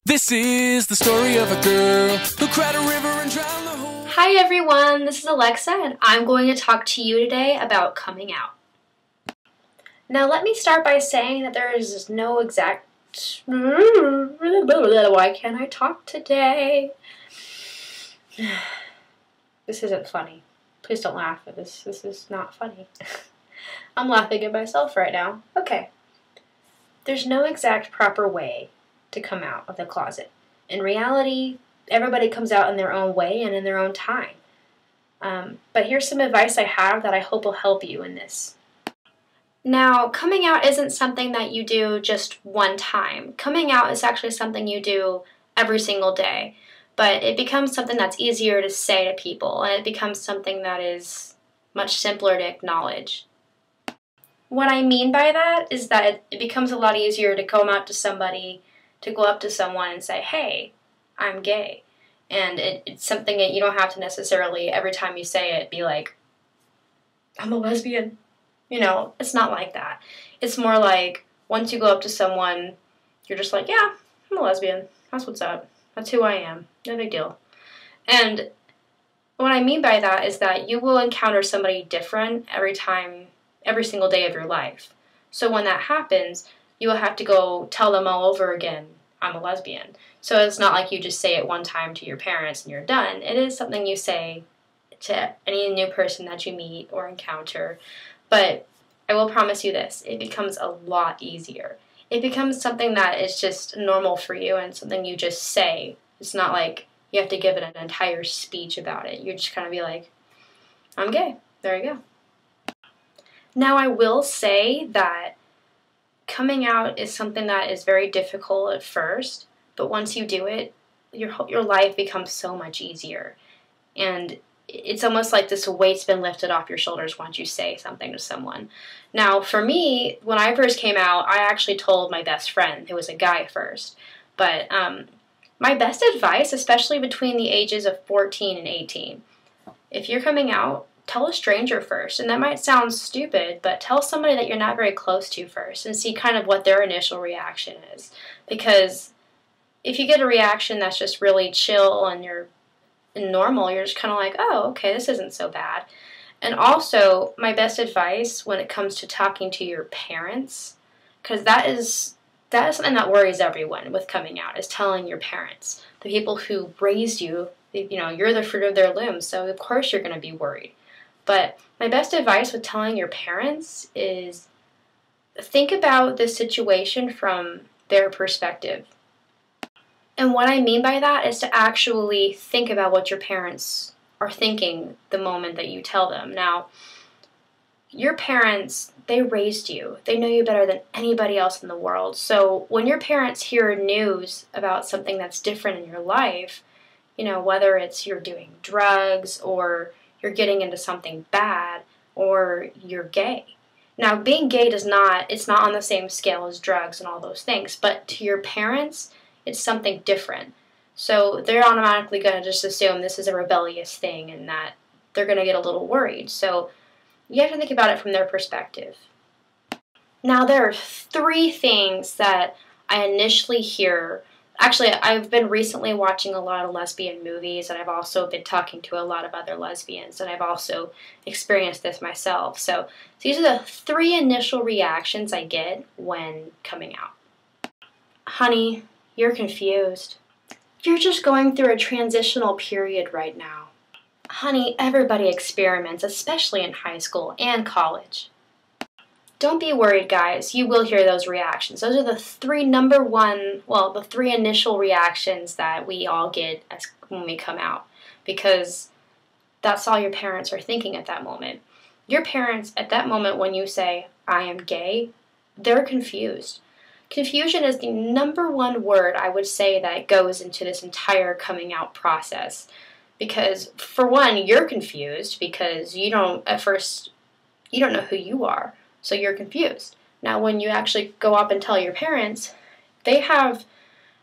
This is the story of a girl who cried a river and drowned the whole... Hi everyone, this is Alexa and I'm going to talk to you today about coming out. Now let me start by saying that there is no exact... Why can't I talk today? This isn't funny. Please don't laugh at this. This is not funny. I'm laughing at myself right now. Okay. There's no exact proper way to come out of the closet. In reality, everybody comes out in their own way and in their own time. But here's some advice I have that I hope will help you in this. Now, coming out isn't something that you do just one time. Coming out is actually something you do every single day. But it becomes something that's easier to say to people, and it becomes something that is much simpler to acknowledge. What I mean by that is that it becomes a lot easier to come out to somebody, to go up to someone and say, hey, I'm gay. And it's something that you don't have to necessarily, every time you say it, be like, I'm a lesbian. You know, it's not like that. It's more like, once you go up to someone, you're just like, yeah, I'm a lesbian. That's what's up. That's who I am. No big deal. And what I mean by that is that you will encounter somebody different every single day of your life. So when that happens, you will have to go tell them all over again, I'm a lesbian. So it's not like you just say it one time to your parents and you're done. It is something you say to any new person that you meet or encounter. But I will promise you this, it becomes a lot easier. It becomes something that is just normal for you and something you just say. It's not like you have to give it an entire speech about it. You just kind of be like, I'm gay. There you go. Now I will say that coming out is something that is very difficult at first, but once you do it, your life becomes so much easier. And it's almost like this weight's been lifted off your shoulders once you say something to someone. Now, for me, when I first came out, I actually told my best friend, who was a guy first. But my best advice, especially between the ages of 14 and 18, if you're coming out, tell a stranger first. And that might sound stupid, but tell somebody that you're not very close to first and see kind of what their initial reaction is. Because if you get a reaction that's just really chill and you're normal, you're just kind of like, oh, okay, this isn't so bad. And also, my best advice when it comes to talking to your parents, because that is something that worries everyone with coming out, is telling your parents, the people who raised you, you know, you're the fruit of their loom, so of course you're going to be worried. But my best advice with telling your parents is think about the situation from their perspective. And what I mean by that is to actually think about what your parents are thinking the moment that you tell them. Now, your parents, they raised you. They know you better than anybody else in the world. So when your parents hear news about something that's different in your life, you know, whether it's you're doing drugs or you're getting into something bad or you're gay. Now, being gay it's not on the same scale as drugs and all those things, but to your parents, it's something different. So they're automatically going to just assume this is a rebellious thing and that they're going to get a little worried. So you have to think about it from their perspective. Now, there are 3 things that I initially hear. Actually, I've been recently watching a lot of lesbian movies, and I've also been talking to a lot of other lesbians, and I've also experienced this myself. So these are the 3 initial reactions I get when coming out. Honey, you're confused. You're just going through a transitional period right now. Honey, everybody experiments, especially in high school and college. Don't be worried, guys. You will hear those reactions. Those are the 3 the 3 initial reactions that we all get when we come out, because that's all your parents are thinking at that moment. Your parents, at that moment when you say, I am gay, they're confused. Confusion is the #1 word I would say that goes into this entire coming out process. Because, for one, you're confused because you don't know who you are, so you're confused. Now, when you actually go up and tell your parents, it's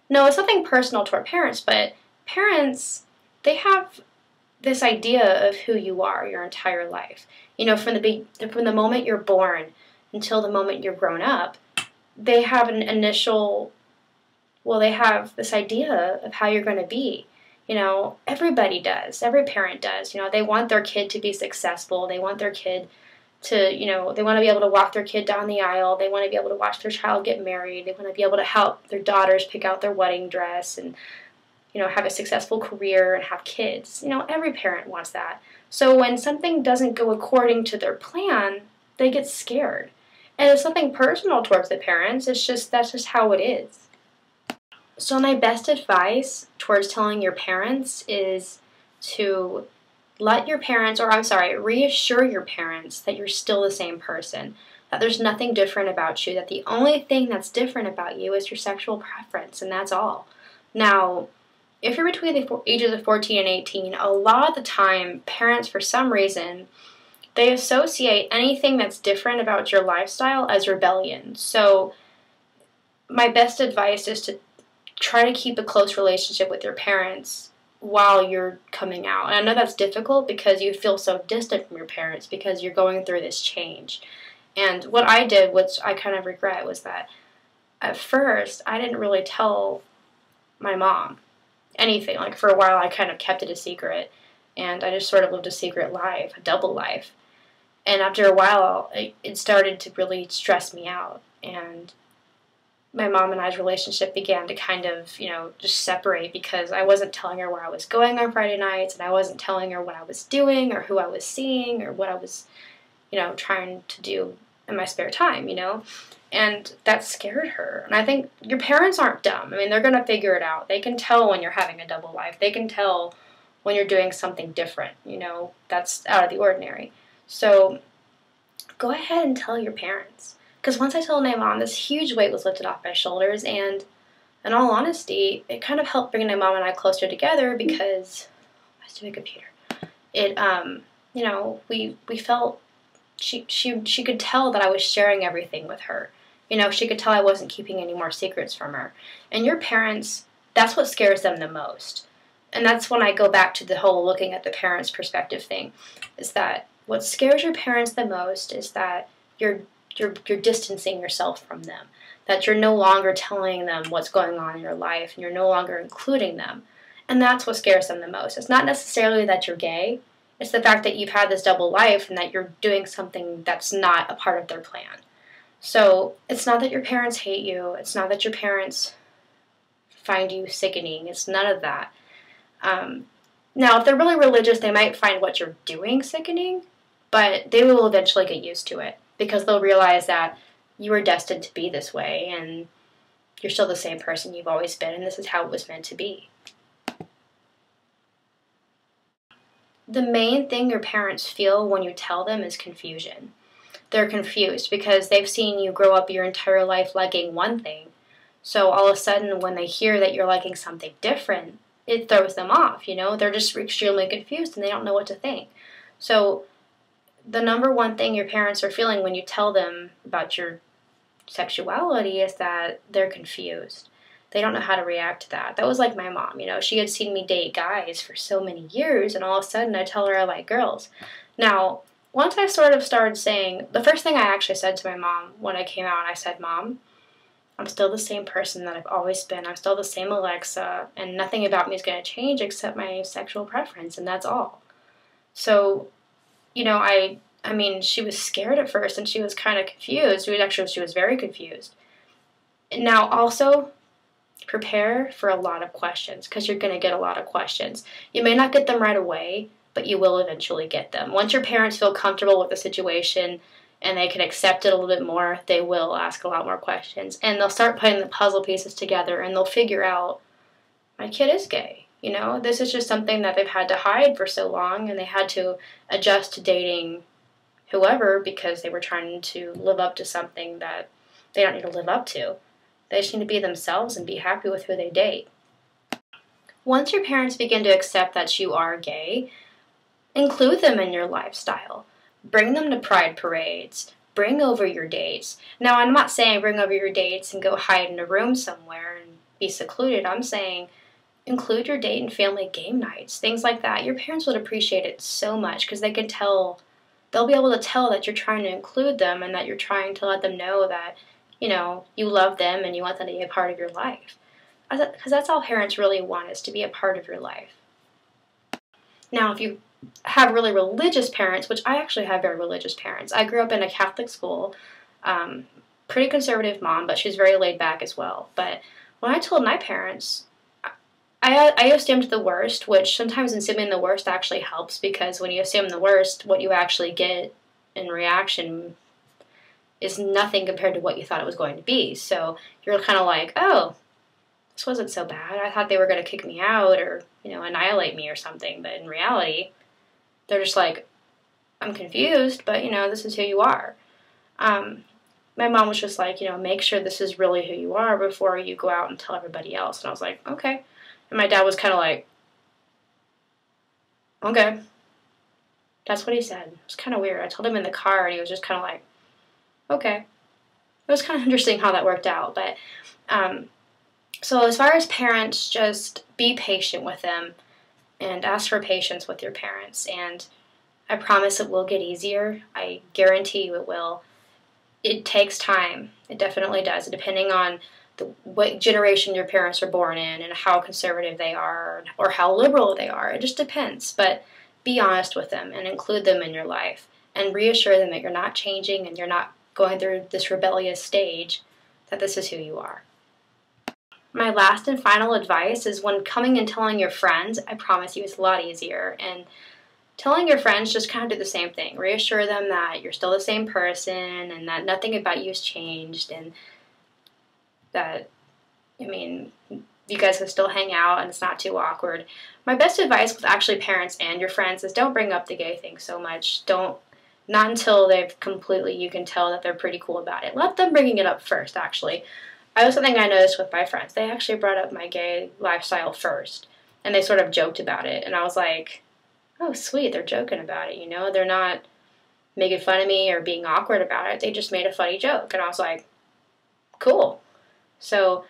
nothing personal to our parents, but parents, they have this idea of who you are your entire life. You know, from the moment you're born until the moment you're grown up, they have an initial well, they have this idea of how you're going to be. Everybody does. Every parent does. They want their kid to be successful. They want their kid to, they want to be able to walk their kid down the aisle. They want to be able to watch their child get married. They want to be able to help their daughters pick out their wedding dress and, have a successful career and have kids. Every parent wants that. So when something doesn't go according to their plan, they get scared. And it's nothing personal towards the parents. That's just how it is. So my best advice towards telling your parents is to reassure your parents that you're still the same person, that there's nothing different about you, that the only thing that's different about you is your sexual preference, and that's all. Now, if you're between the ages of 14 and 18, a lot of the time, parents, for some reason, they associate anything that's different about your lifestyle as rebellion. So my best advice is to try to keep a close relationship with your parents while you're coming out. And I know that's difficult because you feel so distant from your parents because you're going through this change. And what I did, which I kind of regret, was that at first I didn't really tell my mom anything. Like, for a while I kind of kept it a secret, and I just sort of lived a secret life, a double life. And after a while, it started to really stress me out, and my mom and I's relationship began to kind of, just separate because I wasn't telling her where I was going on Friday nights, and I wasn't telling her what I was doing or who I was seeing or what I was, trying to do in my spare time, And that scared her. And I think your parents aren't dumb. I mean, they're going to figure it out. They can tell when you're having a double life. They can tell when you're doing something different, that's out of the ordinary. So go ahead and tell your parents. Because once I told my mom, this huge weight was lifted off my shoulders, and in all honesty, it kind of helped bring my mom and I closer together because I was doing a computer. It, we felt she could tell that I was sharing everything with her. She could tell I wasn't keeping any more secrets from her. And your parents, that's what scares them the most. And that's when I go back to the whole looking at the parents' perspective thing, is that what scares your parents the most is that you're distancing yourself from them, that you're no longer telling them what's going on in your life, and you're no longer including them. And that's what scares them the most. It's not necessarily that you're gay. It's the fact that you've had this double life and that you're doing something that's not a part of their plan. So it's not that your parents hate you. It's not that your parents find you sickening. It's none of that. Now, if they're really religious, they might find what you're doing sickening, but they will eventually get used to it because they'll realize that you were destined to be this way and you're still the same person you've always been, and this is how it was meant to be. The main thing your parents feel when you tell them is confusion. They're confused because they've seen you grow up your entire life liking one thing. So all of a sudden, when they hear that you're liking something different, it throws them off, They're just extremely confused and they don't know what to think. So the number one thing your parents are feeling when you tell them about your sexuality is that they're confused. They don't know how to react to that. That was like my mom, She had seen me date guys for so many years, and all of a sudden I tell her I like girls. Now, once I sort of started saying, the first thing I actually said to my mom when I came out, I said, Mom, I'm still the same person that I've always been. I'm still the same Alexa, and nothing about me is going to change except my sexual preference, and that's all. So, I mean, she was scared at first, and she was kind of confused. She was very confused. Now, also, prepare for a lot of questions, because you're going to get a lot of questions. You may not get them right away, but you will eventually get them. Once your parents feel comfortable with the situation and they can accept it a little bit more, they will ask a lot more questions. And they'll start putting the puzzle pieces together, and they'll figure out, my kid is gay. This is just something that they've had to hide for so long, and they had to adjust to dating whoever because they were trying to live up to something that they don't need to live up to. They just need to be themselves and be happy with who they date. Once your parents begin to accept that you are gay, include them in your lifestyle. Bring them to pride parades. Bring over your dates. Now, I'm not saying bring over your dates and go hide in a room somewhere and be secluded. I'm saying include your date and family game nights, things like that. Your parents would appreciate it so much because they can tell, they'll be able to tell that you're trying to include them and that you're trying to let them know that, you love them and you want them to be a part of your life. because that's all parents really want, is to be a part of your life. Now, if you have really religious parents, which I actually have very religious parents. I grew up in a Catholic school, pretty conservative mom, but she's very laid back as well. But when I told my parents, I assumed the worst, which sometimes assuming the worst actually helps, because when you assume the worst, what you actually get in reaction is nothing compared to what you thought it was going to be. So you're kind of like, oh, this wasn't so bad. I thought they were going to kick me out or, annihilate me or something. But in reality, they're just like, I'm confused, but, this is who you are. My mom was just like, make sure this is really who you are before you go out and tell everybody else. And I was like, okay. And my dad was kind of like, okay. That's what he said. It was kind of weird. I told him in the car, and he was just kind of like, okay. It was kind of interesting how that worked out. But so as far as parents, just be patient with them and ask for patience with your parents. And I promise it will get easier. I guarantee you it will. It takes time. It definitely does, depending on what generation your parents were born in and how conservative they are or how liberal they are. It just depends. But be honest with them and include them in your life and reassure them that you're not changing and you're not going through this rebellious stage, that this is who you are. My last and final advice is when coming and telling your friends, I promise you it's a lot easier. And telling your friends, just kind of do the same thing. Reassure them that you're still the same person and that nothing about you has changed and that, you guys can still hang out and it's not too awkward. My best advice with actually parents and your friends is don't bring up the gay thing so much. Not until you can tell that they're pretty cool about it. Let them bring it up first, actually. That was something I noticed with my friends. They actually brought up my gay lifestyle first, and they sort of joked about it. And I was like, oh, sweet, they're joking about it, They're not making fun of me or being awkward about it. They just made a funny joke. And I was like, cool. So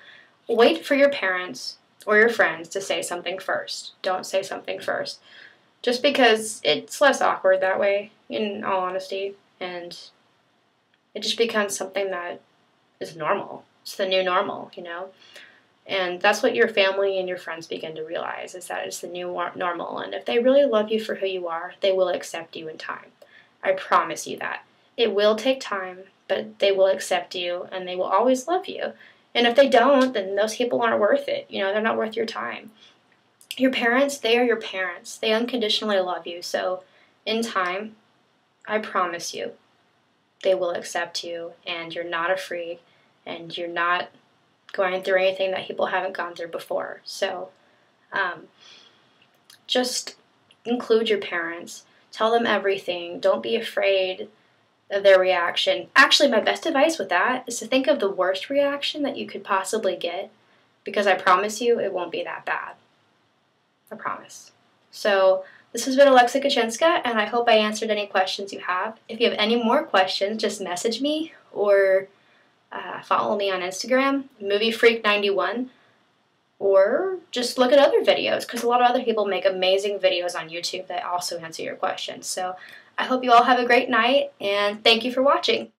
wait for your parents or your friends to say something first. Don't say something first. Just because it's less awkward that way, in all honesty. And it just becomes something that is normal. It's the new normal, And that's what your family and your friends begin to realize, is that it's the new normal. And if they really love you for who you are, they will accept you in time. I promise you that. It will take time, but they will accept you and they will always love you. And if they don't, then those people aren't worth it. They're not worth your time. Your parents, they are your parents. They unconditionally love you. So in time, I promise you, they will accept you and you're not afraid and you're not going through anything that people haven't gone through before. So just include your parents. Tell them everything. Don't be afraid of their reaction. Actually, my best advice with that is to think of the worst reaction that you could possibly get, because I promise you it won't be that bad. I promise. So this has been Alexa Kaczynska, and I hope I answered any questions you have. If you have any more questions, just message me or follow me on Instagram, MovieFreak91, or just look at other videos, because a lot of other people make amazing videos on YouTube that also answer your questions. So I hope you all have a great night, and thank you for watching.